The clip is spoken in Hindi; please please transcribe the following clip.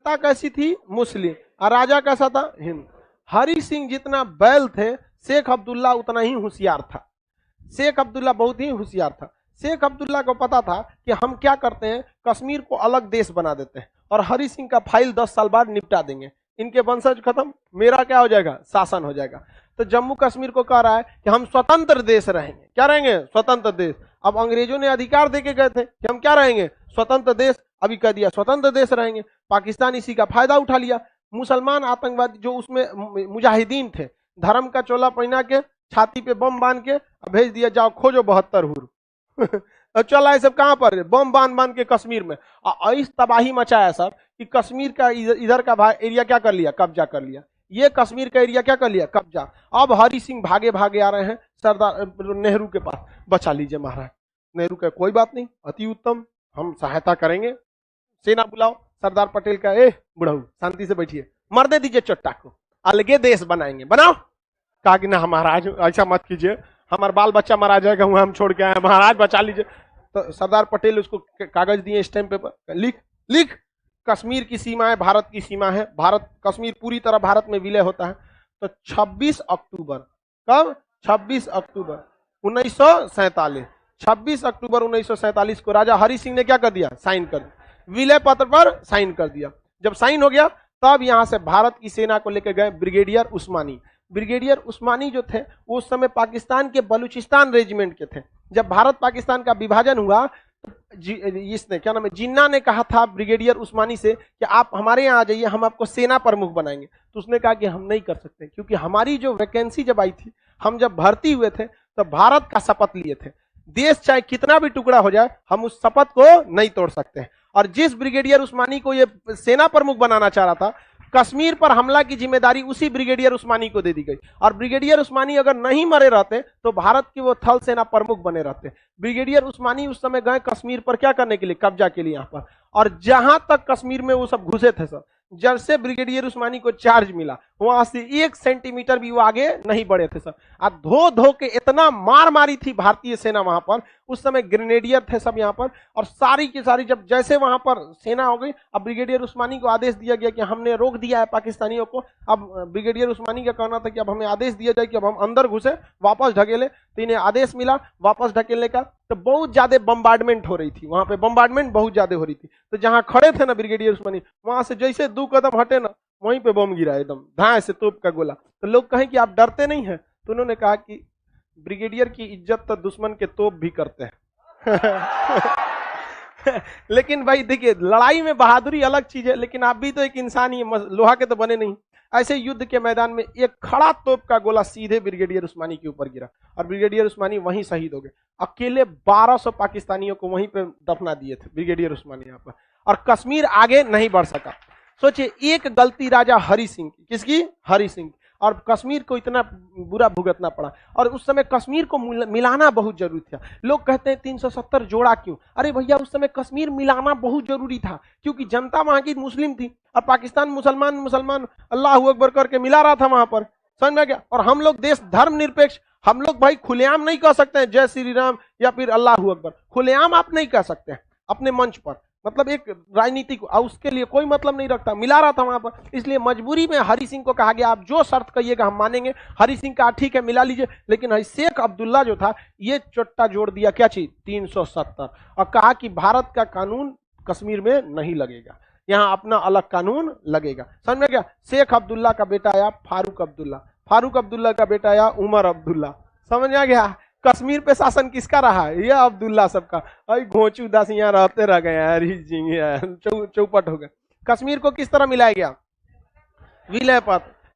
सत्ता कैसी थी? मुस्लिम। और राजा कैसा था? हिंदू। हरि सिंह जितना बैल थे, शेख अब्दुल्ला उतना ही होशियार था। शेख अब्दुल्ला बहुत ही होशियार था। शेख अब्दुल्ला को पता था कि हम क्या करते हैं, कश्मीर को अलग देश बना देते हैं और हरि सिंह का फाइल 10 साल बाद निपटा देंगे, इनके वंशज खत्म, मेरा क्या हो जाएगा? शासन हो जाएगा। तो जम्मू कश्मीर को कह रहा है कि हम स्वतंत्र देश रहेंगे। क्या रहेंगे? स्वतंत्र देश। अब अंग्रेजों ने अधिकार देके गए थे कि हम क्या रहेंगे? स्वतंत्र देश। अभी कह दिया स्वतंत्र देश रहेंगे। पाकिस्तान इसी का फायदा उठा लिया। मुसलमान आतंकवादी जो उसमें मुजाहिदीन थे, धर्म का चोला पहना के छाती पे बम बांध के भेज दिया, जाओ खोजो 72 हुर। चला सब कहां पर? बम बांध के कश्मीर में। इस तबाही मचाया सर कि कश्मीर का इधर का एरिया क्या कर लिया? कब्जा कर लिया। ये कश्मीर का एरिया क्या कर लिया? कब्जा। अब हरि सिंह भागे भागे आ रहे हैं सरदार नेहरू के पास, बचा लीजिए महाराज। नेहरू का कोई बात नहीं, अति उत्तम, हम सहायता करेंगे, सेना बुलाओ। सरदार पटेल का बुढ़ऊ शांति से बैठिए, मरने दीजिए चट्टा को, अलगे देश बनाएंगे। बनाओ। कहा कि ना महाराज ऐसा मत कीजिए, हमारा बाल बच्चा मारा जाएगा, वहां हम छोड़ के आए, महाराज बचा लीजिए। तो सरदार पटेल उसको कागज दिए, स्टैम्प पेपर, लिख कश्मीर की सीमा है, भारत की सीमा है, भारत कश्मीर पूरी तरह भारत में विलय होता है। तो 26 अक्टूबर, कब? 26 अक्टूबर 1947, 26 अक्टूबर 1947 को राजा हरि सिंह ने क्या कर दिया? साइन कर दिया, विलय पत्र पर साइन कर दिया। जब साइन हो गया तब यहां से भारत की सेना को लेकर गए ब्रिगेडियर उस्मानी। ब्रिगेडियर उस्मानी जो थे वो उस समय पाकिस्तान के बलूचिस्तान रेजिमेंट के थे। जब भारत पाकिस्तान का विभाजन हुआ, इसने क्या नाम है, जिन्ना ने कहा था ब्रिगेडियर उस्मानी से कि आप हमारे यहाँ आ जाइए, हम आपको सेना प्रमुख बनाएंगे। तो उसने कहा कि हम नहीं कर सकते, क्योंकि हमारी जो वैकेंसी जब आई थी, हम जब भर्ती हुए थे तो भारत का शपथ लिए थे, देश चाहे कितना भी टुकड़ा हो जाए हम उस शपथ को नहीं तोड़ सकते। और जिस ब्रिगेडियर उस्मानी को ये सेना प्रमुख बनाना चाह रहा था, कश्मीर पर हमला की जिम्मेदारी उसी ब्रिगेडियर उस्मानी को दे दी गई। और ब्रिगेडियर उस्मानी अगर नहीं मरे रहते तो भारत के वो थल सेना प्रमुख बने रहते। ब्रिगेडियर उस्मानी उस समय गए कश्मीर पर क्या करने के लिए? कब्जा के लिए यहाँ पर। और जहां तक कश्मीर में वो सब घुसे थे सर, जब से ब्रिगेडियर उस्मानी को चार्ज मिला, वहां से 1 सेंटीमीटर भी वो आगे नहीं बढ़े थे सर। और धो धो के इतना मार मारी थी भारतीय सेना वहां पर। उस समय ग्रेनेडियर थे सब यहाँ पर, और सारी की सारी जब जैसे वहां पर सेना हो गई, अब ब्रिगेडियर उस्मानी को आदेश दिया गया कि हमने रोक दिया है पाकिस्तानियों को। अब ब्रिगेडियर उस्मानी का कहना था कि अब हमें आदेश दिया जाए कि अब हम अंदर घुसे, वापस ढकेले। तो इन्हें आदेश मिला वापस ढकेलने का। तो बहुत ज्यादा बम्बार्डमेंट हो रही थी वहां पे, बम्बार्डमेंट बहुत ज्यादा हो रही थी। तो जहां खड़े थे ना ब्रिगेडियर उस्मानी, वहां से जैसे 2 कदम हटे ना, वहीं पे बम गिरा एकदम धाए से, तोप का गोला। तो लोग कहें कि आप डरते नहीं हैं, तो उन्होंने कहा कि ब्रिगेडियर की इज्जत तो दुश्मन के तोप भी करते हैं। लेकिन भाई देखिए, लड़ाई में बहादुरी अलग चीज है, लेकिन आप भी तो एक इंसान ही है, लोहा के तो बने नहीं। ऐसे युद्ध के मैदान में एक खड़ा तोप का गोला सीधे ब्रिगेडियर उस्मानी के ऊपर गिरा और ब्रिगेडियर उस्मानी वहीं शहीद हो गए। अकेले 1200 पाकिस्तानियों को वहीं पे दफना दिए थे ब्रिगेडियर उस्मानी यहाँ पर, और कश्मीर आगे नहीं बढ़ सका। सोचिए, एक गलती राजा हरि सिंह की, किसकी? हरि सिंह, और कश्मीर को इतना बुरा भुगतना पड़ा। और उस समय कश्मीर को मिलाना बहुत जरूरी था। लोग कहते हैं 370 जोड़ा क्यों? अरे भैया, उस समय कश्मीर मिलाना बहुत जरूरी था, क्योंकि जनता वहां की मुस्लिम थी और पाकिस्तान मुसलमान अल्लाह अकबर करके मिला रहा था वहां पर, समझ में गया। और हम लोग देश धर्म निरपेक्ष, हम लोग भाई खुलेआम नहीं कह सकते हैं जय श्री राम या फिर अल्लाह अकबर, खुलेआम आप नहीं कह सकते हैं अपने मंच पर, मतलब एक राजनीतिक, उसके लिए कोई मतलब नहीं रखता, मिला रहा था वहां पर। इसलिए मजबूरी में हरि सिंह को कहा गया आप जो शर्त कहिएगा हम मानेंगे। हरि सिंह कहा ठीक है मिला लीजिए, लेकिन शेख अब्दुल्ला जो था ये चोट्टा जोड़ दिया, क्या चीज? 370, और कहा कि भारत का कानून कश्मीर में नहीं लगेगा, यहाँ अपना अलग कानून लगेगा। समझ में गया? शेख अब्दुल्ला का बेटा आया फारूक अब्दुल्ला, फारूक अब्दुल्ला का बेटा आया उमर अब्दुल्ला। समझ में आ गया? कश्मीर पे शासन किसका रहा? ये अब्दुल्ला सबका। अरे घोंचू दास यहाँ रहते रह गए, हरी सिंह चौपट हो गए। कश्मीर को किस तरह मिलाया गया? विलय पत्र।